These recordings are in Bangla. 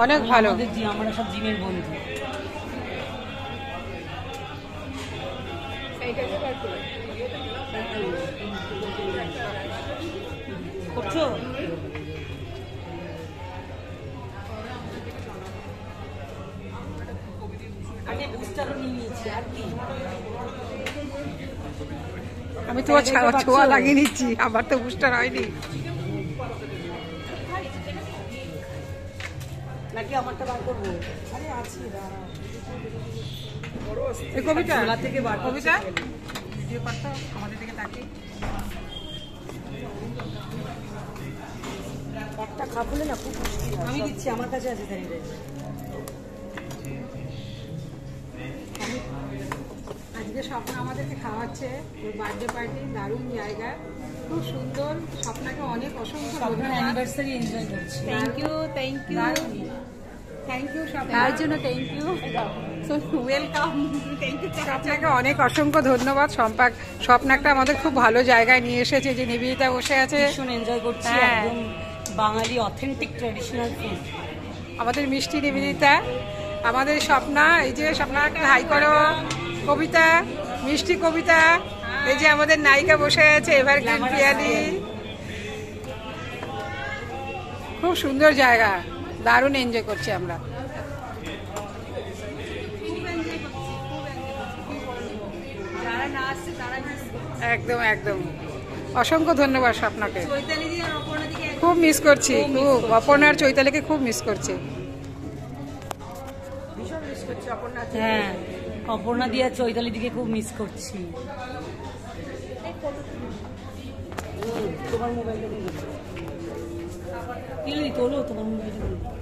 অনেক ভালো। আমরা সব জিমের বন্ধু। করছো? আমি তো ছোঁয়া লাগিয়ে নিচ্ছি, আবার তো বুস্টার হয়নি নাকি আমারটা বার করবো? আরে আছি, এই কবিতা থেকে বার কবিতা ভিডিও করতো আমাদের দিকে তাকিয়ে। একটা খাবলে না খুব মুশকিল। আমি দিচ্ছি, আমার কাছে আছে স্যানিটাইজার। আজকে স্বপ্ন আমাদেরকে খাওয়াচ্ছে, ওর বার্থডে পার্টি, দারুণ জায়গা, খুব সুন্দর। স্বপ্নাকে অনেক অসংখ্য অ্যানিভার্সারি এনজয় করছি। থ্যাংক ইউ তার জন্য থ্যাংক ইউ, ওয়েলকাম। স্বপ্নাকে অনেক অসংখ্য ধন্যবাদ। স্বপ্নাটা আমাদের খুব ভালো জায়গায় নিয়ে এসেছে, যে নিবেদিতা বসে আছে, ভীষণ এনজয় করছি। একদম বাঙালি অথেন্টিক ট্র্যাডিশনাল ফুড। আমাদের মিষ্টি নিবেদিতা, আমাদের স্বপ্না, এই যে স্বপ্নাকে হাই করো। কবিতা, মিষ্টি কবিতা, এই যে আমাদের নায়িকা বসে আছে এভারগ্রিন পিয়ালি। খুব সুন্দর জায়গা, দারুণ এনজয় করছি আমরা। একদম একদম অসংখ্য ধন্যবাদ স্বপ্নাকে, খুব মিস করছি, খুব। অপর্ণার চৈতালিকে খুব মিস করছি, ভীষণ মিস করছি অপর্ণা। হ্যাঁ, অপর্ণা দিয়া চৈতালি দিকে খুব মিস করছি। তোমার মোবাইলটা দিয়ে দিই, তোলো তোমার মোবাইলটা দিয়ে।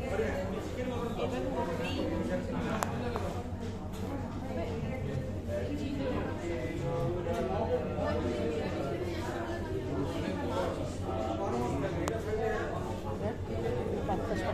বাতাসটা